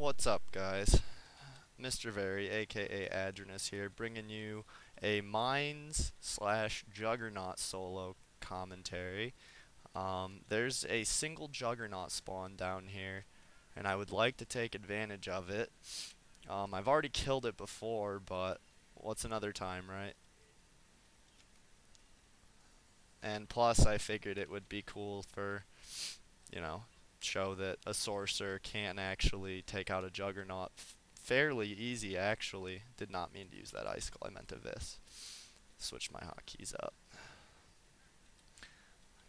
What's up, guys? MrVerry, aka Adronus here, bringing you a Mines slash Juggernaut solo commentary. There's a single Juggernaut spawn down here, and I would like to take advantage of it. I've already killed it before, but what's another time, right? And plus, I figured it would be cool for, you know, show that a sorcerer can actually take out a Juggernaut fairly easy, actually. Did not mean to use that icicle, I meant a vis. Switch my hotkeys up.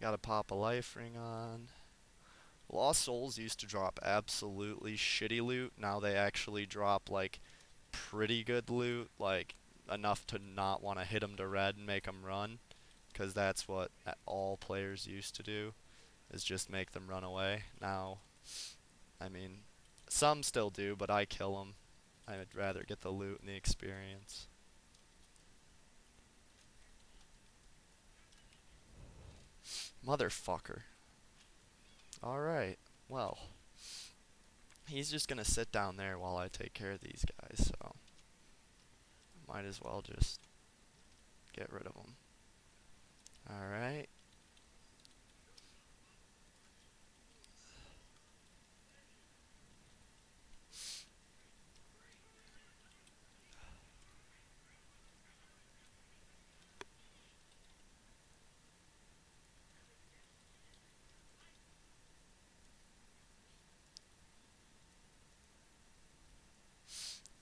Gotta pop a life ring on. Lost Souls used to drop absolutely shitty loot. Now they actually drop, like, pretty good loot, like, enough to not want to hit them to red and make them run. Because that's what all players used to do, is just make them run away. Now, I mean, some still do, but I kill them. I'd rather get the loot and the experience. Motherfucker. Alright, well. He's just gonna sit down there while I take care of these guys, so might as well just get rid of them. Alright.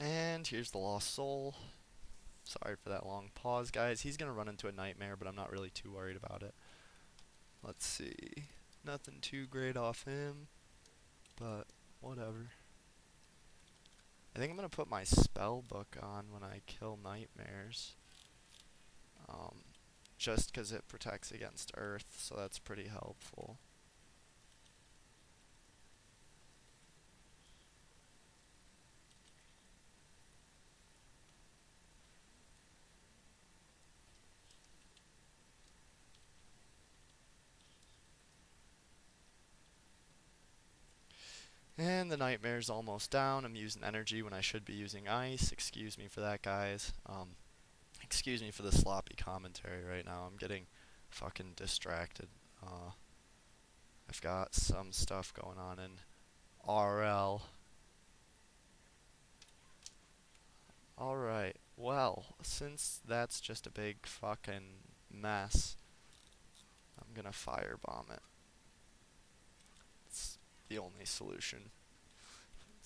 And here's the Lost Soul. Sorry for that long pause, guys. He's gonna run into a nightmare, but I'm not really too worried about it. Let's see. Nothing too great off him, but whatever. I think I'm gonna put my spell book on when I kill nightmares. Just because it protects against earth, so that's pretty helpful. And the nightmare's almost down. I'm using energy when I should be using ice. Excuse me for that, guys. Excuse me for the sloppy commentary right now. I'm getting fucking distracted. I've got some stuff going on in RL. Alright, well, since that's just a big fucking mess, I'm gonna firebomb it. It's the only solution.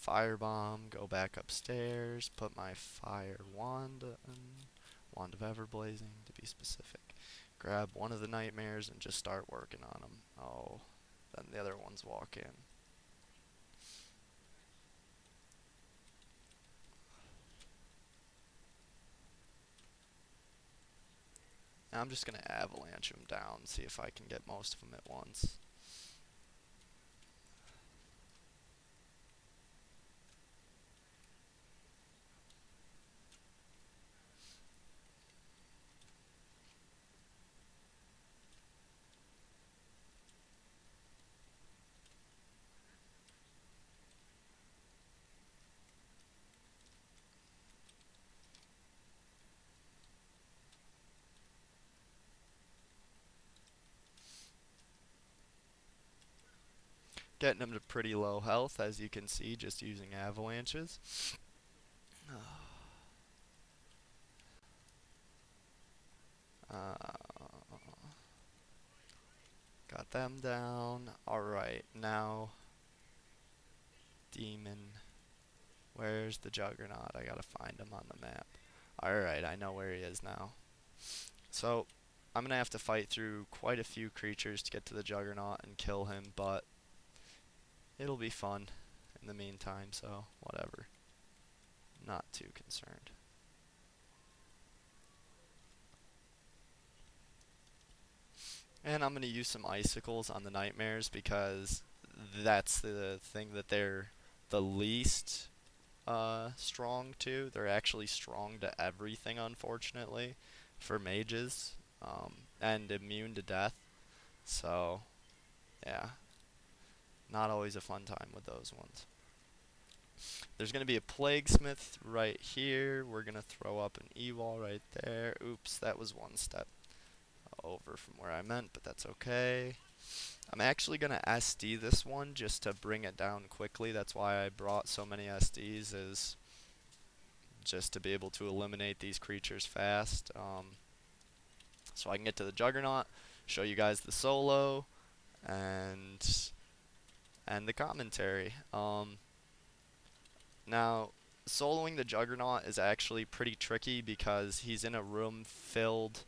Firebomb, go back upstairs, put my fire wand in, wand of everblazing to be specific. Grab one of the nightmares and just start working on them. Oh, then the other ones walk in. Now I'm just gonna avalanche them down, see if I can get most of them at once. Getting them to pretty low health, as you can see, just using avalanches. Got them down. Alright, now Demon. Where's the Juggernaut? I gotta find him on the map. Alright, I know where he is now. So, I'm gonna have to fight through quite a few creatures to get to the Juggernaut and kill him, but it'll be fun in the meantime, so whatever. Not too concerned. And I'm gonna use some icicles on the nightmares because that's the thing that they're the least strong to. They're actually strong to everything, unfortunately, for mages, and immune to death. So, yeah, not always a fun time with those ones. There's going to be a Plaguesmith right here. We're going to throw up an E-wall right there. Oops, that was one step over from where I meant, but that's okay. I'm actually going to SD this one just to bring it down quickly. That's why I brought so many SDs, is just to be able to eliminate these creatures fast. So I can get to the Juggernaut, show you guys the solo, and the commentary. Now, soloing the Juggernaut is actually pretty tricky because he's in a room filled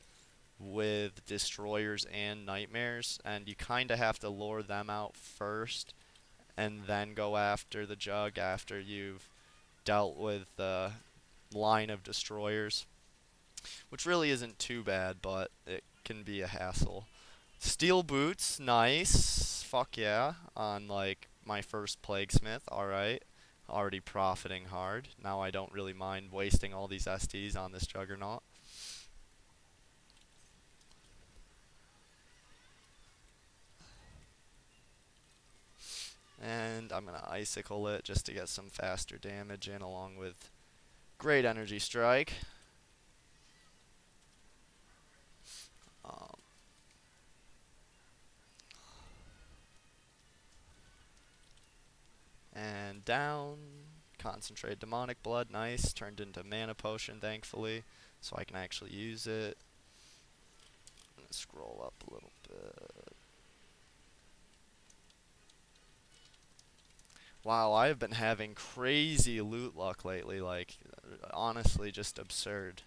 with destroyers and nightmares, and you kind of have to lure them out first and then go after the Jug after you've dealt with the line of destroyers, which really isn't too bad, but it can be a hassle. Steel boots, nice. Fuck yeah. On like my first Plaguesmith, alright. Already profiting hard. Now I don't really mind wasting all these SDs on this Juggernaut. And I'm going to Icicle it just to get some faster damage in, along with great Energy Strike. Um, and down. Concentrate Demonic Blood, nice. Turned into Mana Potion, thankfully, so I can actually use it. I'm going to scroll up a little bit. Wow, I have been having crazy loot luck lately, like, honestly, just absurd.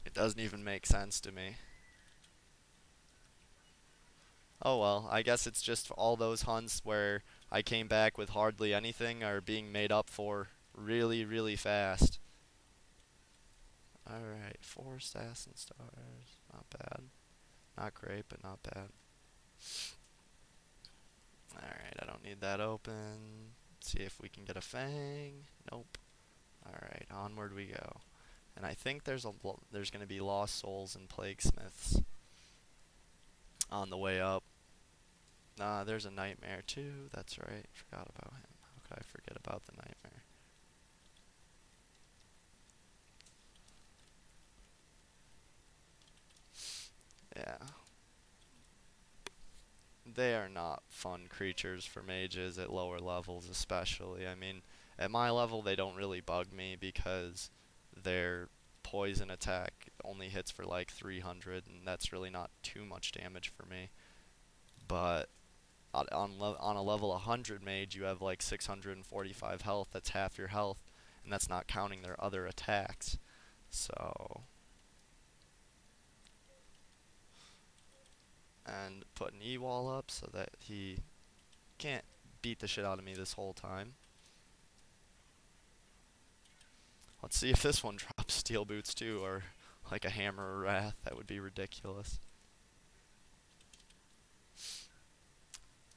It doesn't even make sense to me. Oh well, I guess it's just all those hunts where I came back with hardly anything are being made up for really, really fast. Alright, 4 Assassin Stars. Not bad. Not great, but not bad. Alright, I don't need that open. Let's see if we can get a Fang. Nope. Alright, onward we go. And I think there's going to be Lost Souls and Plaguesmiths on the way up. There's a Nightmare too. That's right. Forgot about him. How could I forget about the Nightmare? Yeah. They are not fun creatures for mages at lower levels, especially. I mean, at my level, they don't really bug me because their poison attack only hits for like 300, and that's really not too much damage for me. But on a level 100 mage, you have like 645 health. That's half your health, and that's not counting their other attacks. So, and put an E-wall up so that he can't beat the shit out of me this whole time. Let's see if this one drops steel boots too, or like a hammer or wrath. That would be ridiculous.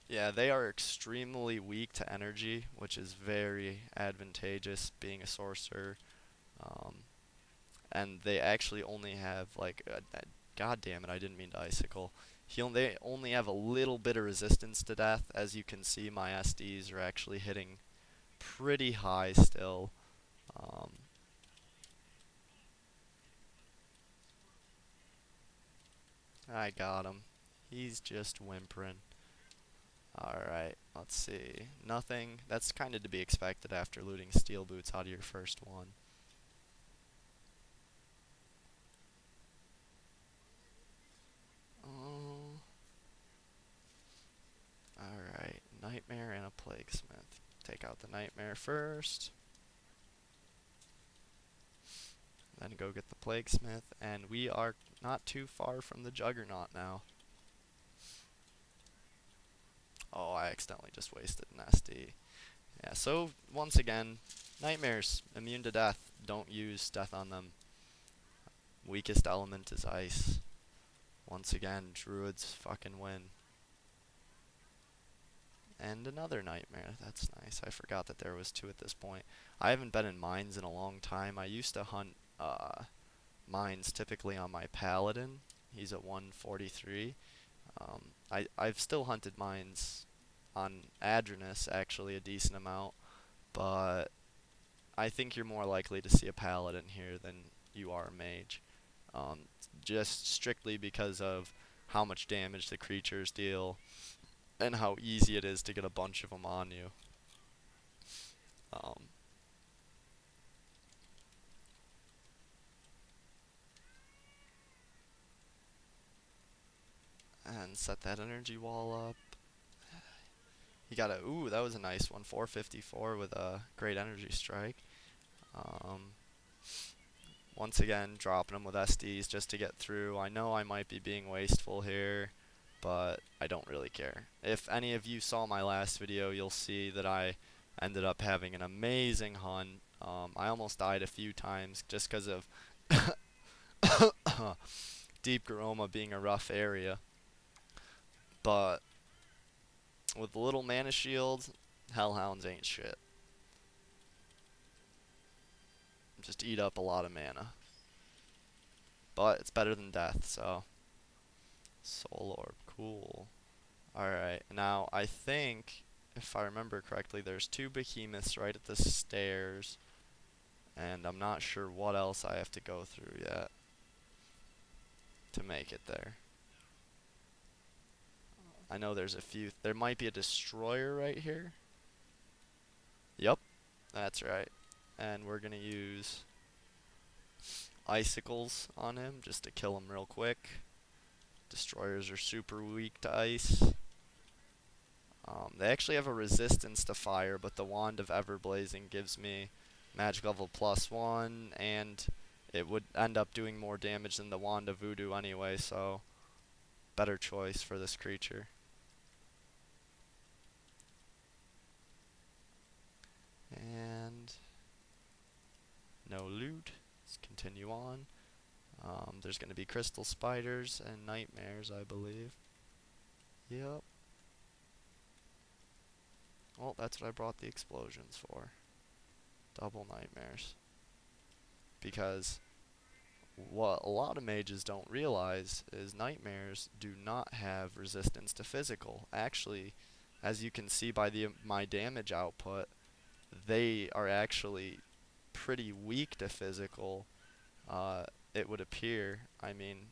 Yeah, they are extremely weak to energy, which is very advantageous being a sorcerer. Um, and they actually only have like, god damn it, I didn't mean to icicle. They only have a little bit of resistance to death. As you can see, my SDs are actually hitting pretty high still. Um, I got him. He's just whimpering. Alright, let's see. Nothing. That's kind of to be expected after looting steel boots out of your first one. Oh. Alright, Nightmare and a Plaguesmith. Take out the Nightmare first. Then go get the Plaguesmith, and we are not too far from the Juggernaut now. Oh, I accidentally just wasted an SD. Yeah, so once again, Nightmares, immune to death. Don't use death on them. Weakest element is ice. Once again, druids fucking win. And another Nightmare. That's nice. I forgot that there was 2 at this point. I haven't been in mines in a long time. I used to hunt mines typically on my Paladin. He's at 143. I've still hunted mines on Adronus, actually a decent amount, but I think you're more likely to see a paladin here than you are a mage. Um, just strictly because of how much damage the creatures deal and how easy it is to get a bunch of them on you. Um, and set that energy wall up. He got a, ooh, that was a nice one, 454 with a great energy strike. Um, Once again, dropping them with SDs just to get through. I know I might be being wasteful here, but I don't really care. If any of you saw my last video, you'll see that I ended up having an amazing hunt. I almost died a few times just because of Deep Garoma being a rough area. But with the little mana shield, Hellhounds ain't shit. Just eat up a lot of mana. But it's better than death, so. Soul Orb, cool. Alright, now I think, if I remember correctly, there's 2 behemoths right at the stairs. And I'm not sure what else I have to go through yet to make it there. I know there's a few. There might be a destroyer right here. Yep, that's right. And we're going to use icicles on him just to kill him real quick. Destroyers are super weak to ice. They actually have a resistance to fire, but the Wand of Everblazing gives me magic level +1, and it would end up doing more damage than the Wand of Voodoo anyway, so better choice for this creature. And no loot. Let's continue on. There's going to be crystal spiders and nightmares, I believe. Yep. Well, that's what I brought the explosions for. Double nightmares. Because what a lot of mages don't realize is nightmares do not have resistance to physical. Actually, as you can see by my damage output, they are actually pretty weak to physical, it would appear. I mean,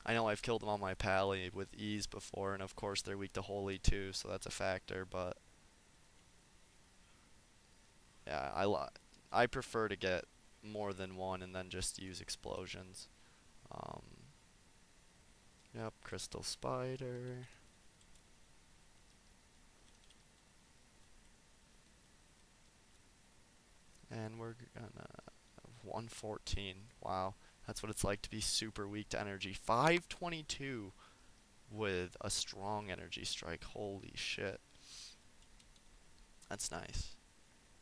I know I've killed them on my pally with ease before, and of course they're weak to holy too, so that's a factor, but yeah, I prefer to get more than one and then just use explosions. Um, yep, crystal spider. And we're gonna 114. Wow, that's what it's like to be super weak to energy. 522 with a strong energy strike. Holy shit. That's nice.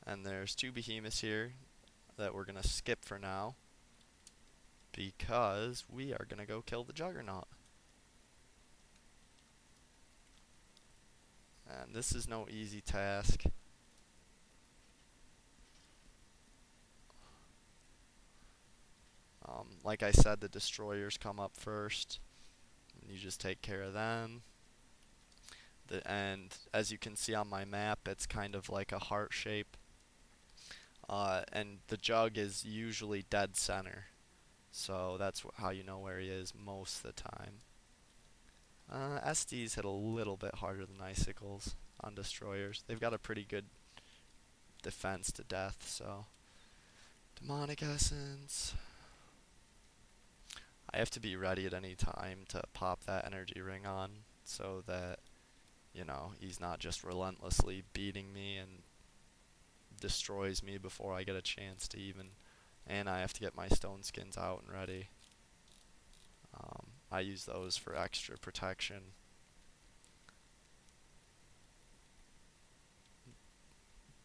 And there's 2 behemoths here that we're gonna skip for now because we are gonna go kill the Juggernaut. And this is no easy task. Like I said, the destroyers come up first. And you just take care of them. And as you can see on my map, it's kind of like a heart shape. And the jug is usually dead center. So that's how you know where he is most of the time. SDs hit a little bit harder than icicles on destroyers. They've got a pretty good defense to death, so. Demonic Essence. I have to be ready at any time to pop that energy ring on so that, you know, he's not just relentlessly beating me and destroys me before I get a chance to even. And I have to get my stone skins out and ready. I use those for extra protection.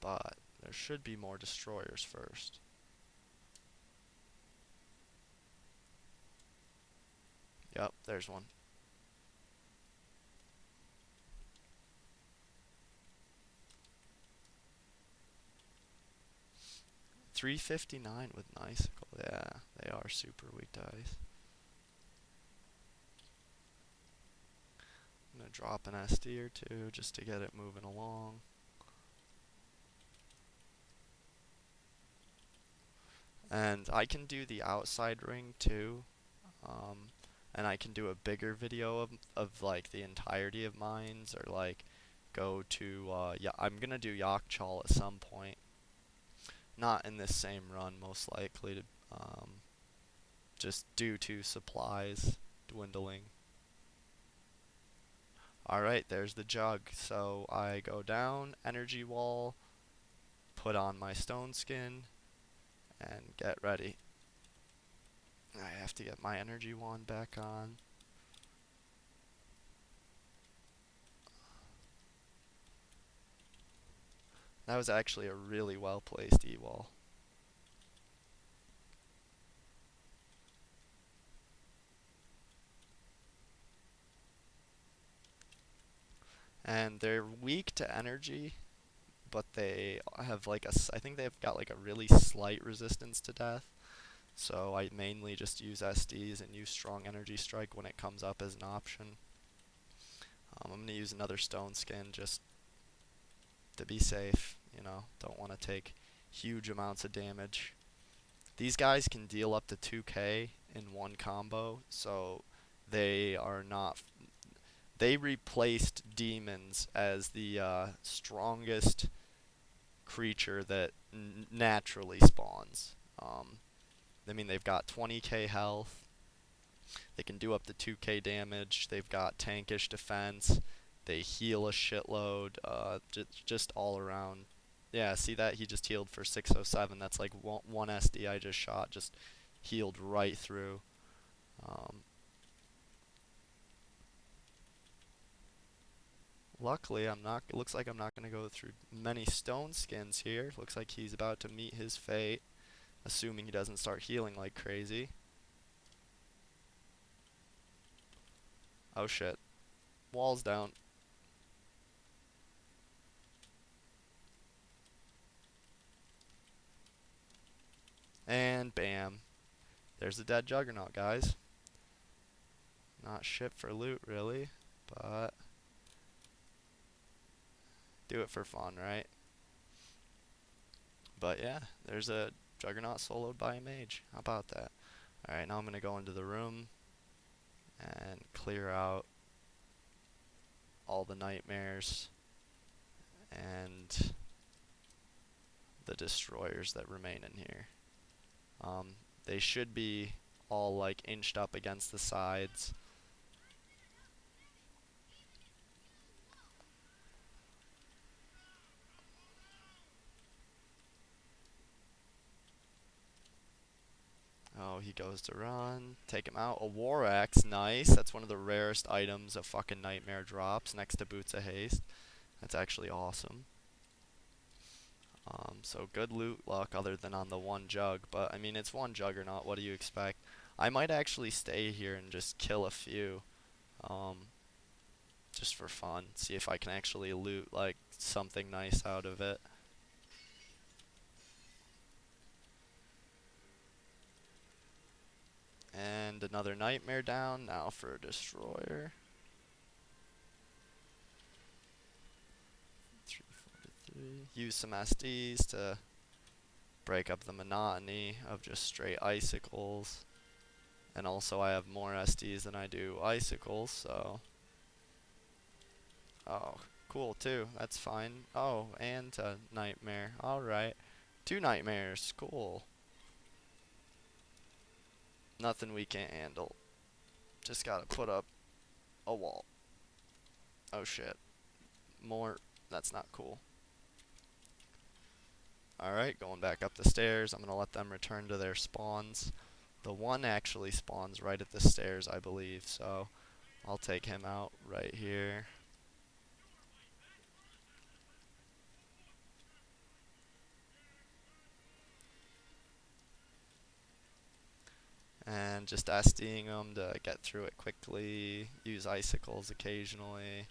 But there should be more destroyers first. Yep, there's one. $359 with an icicle. Yeah, they are super weak to ice. I'm gonna drop an SD or two just to get it moving along. And I can do the outside ring too. Um, and I can do a bigger video of like the entirety of mines, or like go to yeah, I'm gonna do Yakchal at some point. Not in this same run, most likely, to just due to supplies dwindling. Alright, there's the jug. So I go down, energy wall, put on my stone skin, and get ready. I have to get my energy wand back on. That was actually a really well placed E-wall. And they're weak to energy, but they have like I think they've got like a really slight resistance to death. So I mainly just use SDs and use strong energy strike when it comes up as an option. I'm gonna use another stone skin just to be safe. You know, don't want to take huge amounts of damage. These guys can deal up to 2k in one combo, so they are not. They replaced demons as the strongest creature that naturally spawns. I mean, they've got 20k health. They can do up to 2k damage. They've got tankish defense. They heal a shitload. Just all around. Yeah, see that? He just healed for 607. That's like one SD I just shot. Just healed right through. Um, Luckily, I'm not. It looks like I'm not going to go through many stone skins here. Looks like he's about to meet his fate, assuming he doesn't start healing like crazy. Oh shit. Wall's down. And bam. There's the dead Juggernaut, guys. Not shit for loot, really, but do it for fun, right? But yeah, there's a Juggernaut soloed by a mage. How about that? Alright, now I'm going to go into the room and clear out all the nightmares and the destroyers that remain in here. They should be all like inched up against the sides. Oh, he goes to run. Take him out. A war axe, nice. That's one of the rarest items a fucking nightmare drops next to Boots of Haste. That's actually awesome. So good loot luck other than on the one jug, but I mean it's one juggernaut, what do you expect? I might actually stay here and just kill a few, um, just for fun, see if I can actually loot like something nice out of it. And another nightmare down, now for a destroyer. 343. Use some SDs to break up the monotony of just straight icicles. And also I have more SDs than I do icicles, so... Oh, cool too. That's fine. Oh, and a nightmare. Alright. Two nightmares. Cool. Nothing we can't handle. Just gotta put up a wall. Oh shit. More. That's not cool. Alright, going back up the stairs. I'm gonna let them return to their spawns. The one actually spawns right at the stairs, I believe, so I'll take him out right here. And just SDing them to get through it quickly. Use icicles occasionally.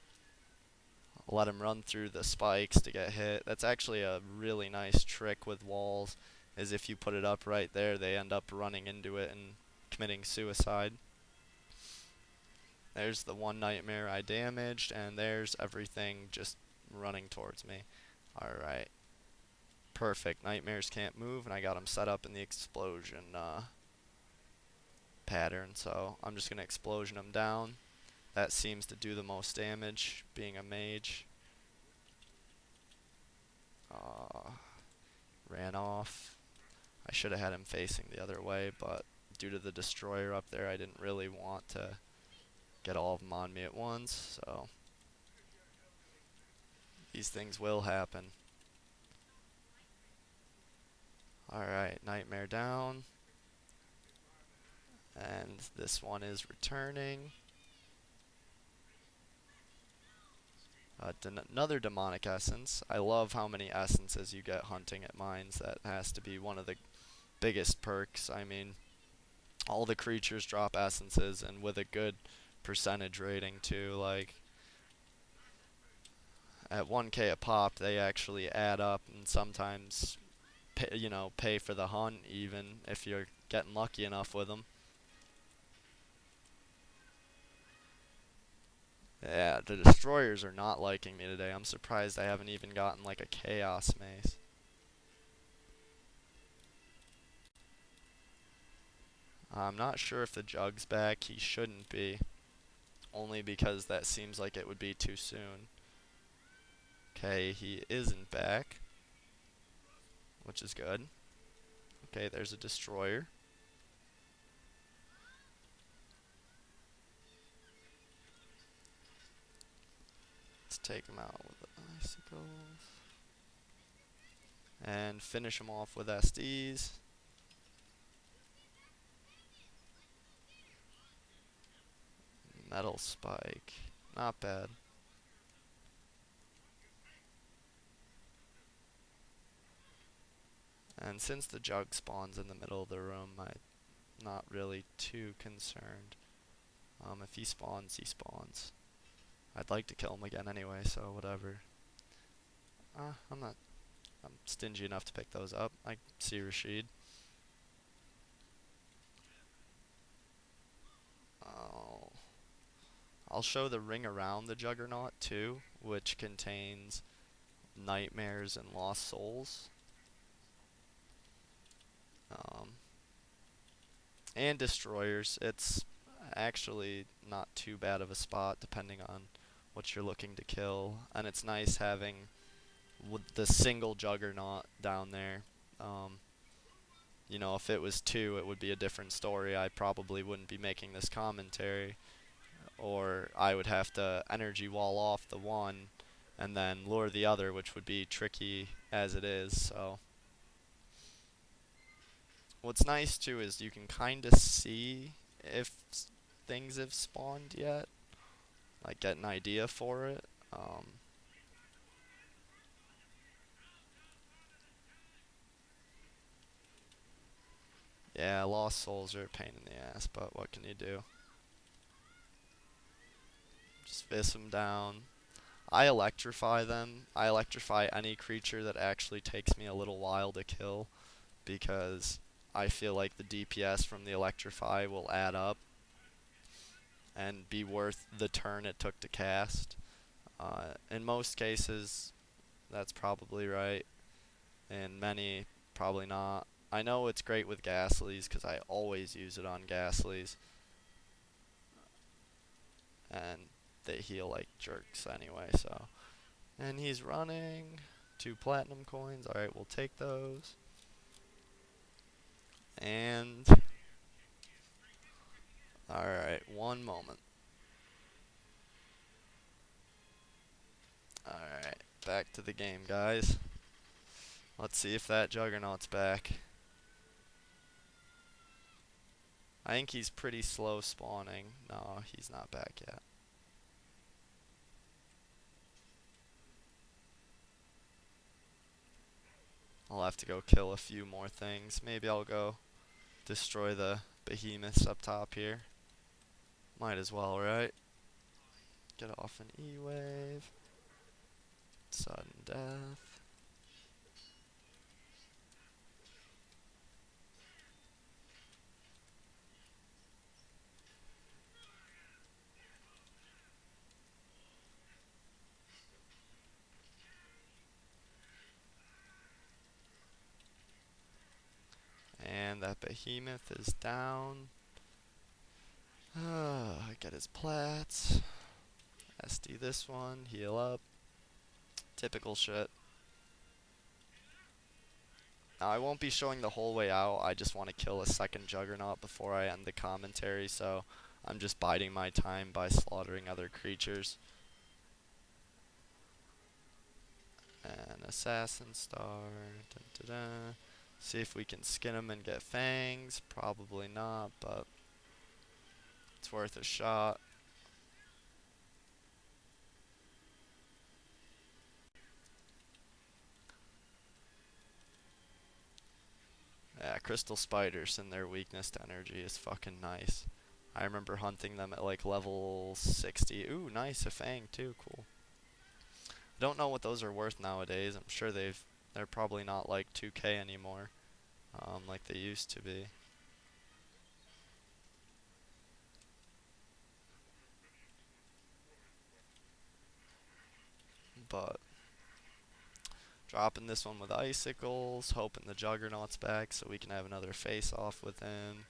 Let him run through the spikes to get hit. That's actually a really nice trick with walls, is if you put it up right there, they end up running into it and committing suicide. There's the one nightmare I damaged, and there's everything just running towards me. Alright. Perfect. Nightmares can't move, and I got them set up in the explosion pattern, so I'm just going to explosion them down. That seems to do the most damage, being a mage. Ran off. I should have had him facing the other way, but due to the destroyer up there, I didn't really want to get all of them on me at once, so these things will happen. Alright, nightmare down. And this one is returning. Another demonic essence. I love how many essences you get hunting at mines. That has to be one of the biggest perks. I mean, all the creatures drop essences, and with a good percentage rating too. Like, at 1k a pop, they actually add up, and sometimes pay for the hunt, even if you're getting lucky enough with them. Yeah, the destroyers are not liking me today. I'm surprised I haven't even gotten like a chaos mace. I'm not sure if the jug's back. He shouldn't be, only because that seems like it would be too soon. Okay, he isn't back, which is good. Okay, there's a destroyer. Let's take him out with the icicles. And finish him off with SDs. Metal spike. Not bad. And since the jug spawns in the middle of the room, I'm not really too concerned. If he spawns, he spawns. I'd like to kill him again anyway, so whatever. I'm stingy enough to pick those up. I see Rashid. Oh. I'll show the ring around the Juggernaut too, which contains nightmares and lost souls. And destroyers. It's actually not too bad of a spot depending on what you're looking to kill, and it's nice having the single Juggernaut down there. If it was two, it would be a different story. I probably wouldn't be making this commentary, or I would have to energy wall off the one and then lure the other, which would be tricky as it is. So what's nice too is you can kind of see if things have spawned yet, like get an idea for it. Yeah, lost souls are a pain in the ass, but what can you do? Just fist them down. I electrify them. I electrify any creature that actually takes me a little while to kill, because I feel like the DPS from the electrify will add up and be worth the turn it took to cast. In most cases, that's probably right. In many, probably not. I know it's great with Ghastlies because I always use it on Ghastlies, and they heal like jerks anyway. So, and he's running 2 platinum coins. All right, we'll take those. And all right, one moment. All right, back to the game, guys. Let's see if that Juggernaut's back. I think he's pretty slow spawning. No, he's not back yet. I'll have to go kill a few more things. Maybe I'll go destroy the behemoths up top here. Might as well, right? Get off an E-wave. Sudden death. And that behemoth is down. Get his plats. SD this one, heal up. Typical shit. Now, I won't be showing the whole way out. I just want to kill a second Juggernaut before I end the commentary, so I'm just biding my time by slaughtering other creatures. And Assassin Star. Dun, dun, dun. See if we can skin him and get fangs. Probably not, but it's worth a shot. Yeah, crystal spiders and their weakness to energy is fucking nice. I remember hunting them at like level 60. Ooh, nice, a fang too, cool. Don't know what those are worth nowadays. I'm sure they're probably not like 2K anymore, like they used to be. But dropping this one with icicles, hoping the Juggernaut's back so we can have another face-off with him.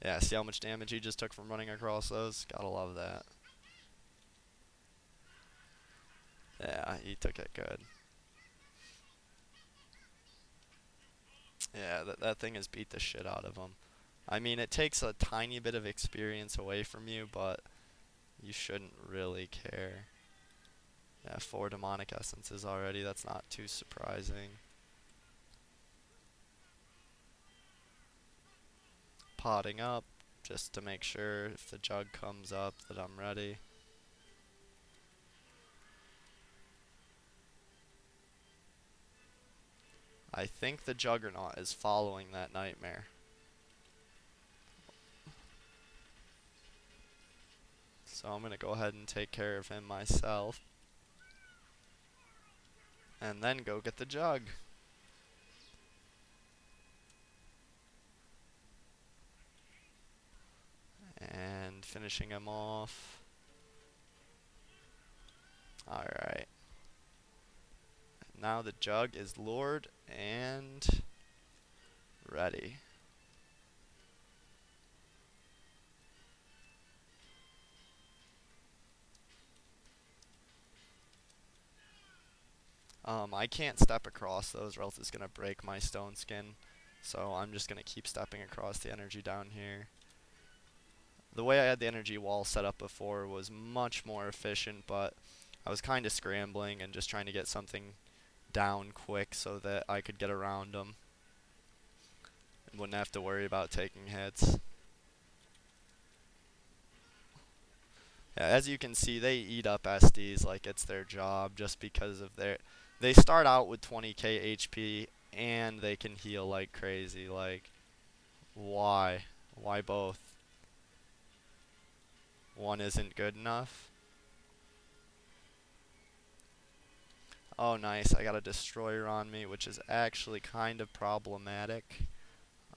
Yeah, see how much damage he just took from running across those? Gotta love that. Yeah, he took it good. Yeah, that thing has beat the shit out of him. I mean, it takes a tiny bit of experience away from you, but you shouldn't really care. Yeah, 4 demonic essences already, that's not too surprising. Potting up, just to make sure if the jug comes up that I'm ready. I think the Juggernaut is following that nightmare. So I'm going to go ahead and take care of him myself. And then go get the jug. And finishing him off. Alright. Now the jug is lured and ready. I can't step across those or else it's going to break my stone skin. So I'm just going to keep stepping across the energy down here. The way I had the energy wall set up before was much more efficient, but I was kind of scrambling and just trying to get something down quick so that I could get around them. And wouldn't have to worry about taking hits. Yeah, as you can see, they eat up SDs like it's their job just because of their... They start out with 20k HP and they can heal like crazy. Like, why? Why both? One isn't good enough? Oh, nice. I got a destroyer on me, which is actually kind of problematic.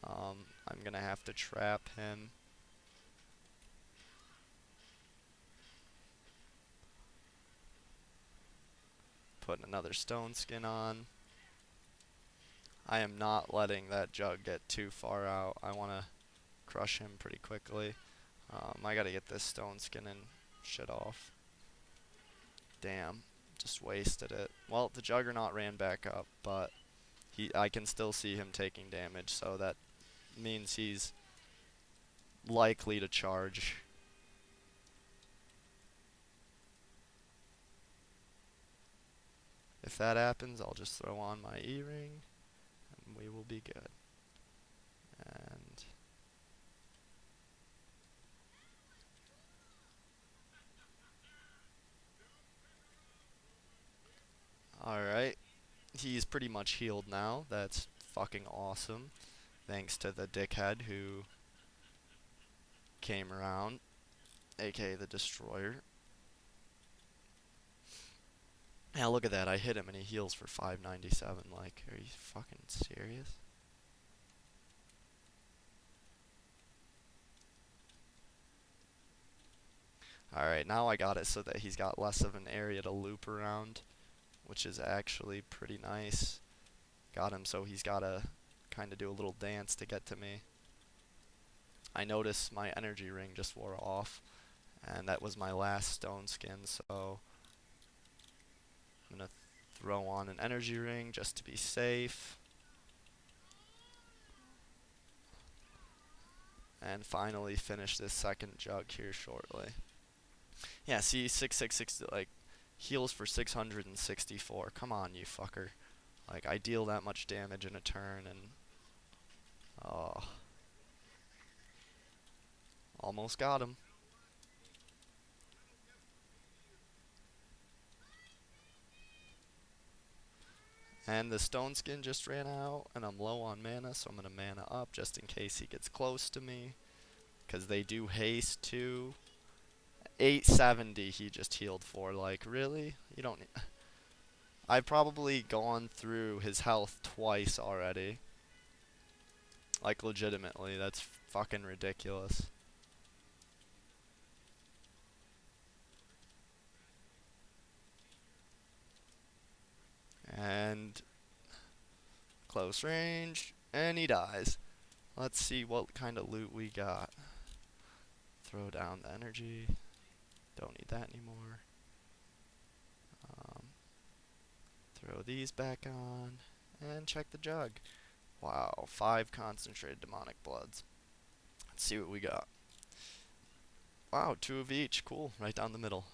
I'm going to have to trap him. Putting another stone skin on. I am not letting that jug get too far out. I want to crush him pretty quickly. I got to get this stone skin and shit off. Damn. Just wasted it. Well, the Juggernaut ran back up, but I can still see him taking damage, so that means he's likely to charge. If that happens, I'll just throw on my E-ring, and we will be good. And alright, he's pretty much healed now. That's fucking awesome. Thanks to the dickhead who came around, aka the Destroyer. Yeah, look at that. I hit him and he heals for 597. Like, are you fucking serious? Alright, now I got it so that he's got less of an area to loop around, which is actually pretty nice. Got him so he's got to kind of do a little dance to get to me. I noticed my energy ring just wore off, and that was my last stone skin, so I'm gonna throw on an energy ring just to be safe. And finally finish this second jug here shortly. Yeah, see, 666, like, heals for 664. Come on, you fucker. Like, I deal that much damage in a turn, and... Oh. Almost got him. And the stone skin just ran out, and I'm low on mana, so I'm gonna mana up just in case he gets close to me. Because they do haste too. 870 he just healed for. Like, really? You don't... I've probably gone through his health twice already. Like, legitimately, that's fucking ridiculous. And close range, and he dies. Let's see what kind of loot we got. Throw down the energy. Don't need that anymore. Throw these back on, and check the jug. Wow, 5 concentrated demonic bloods. Let's see what we got. Wow, 2 of each. Cool, right down the middle.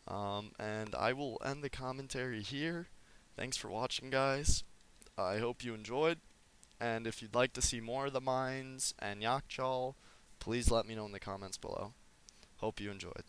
And I will end the commentary here. Thanks for watching, guys. I hope you enjoyed. And if you'd like to see more of the mines and Yakchal, please let me know in the comments below. Hope you enjoyed.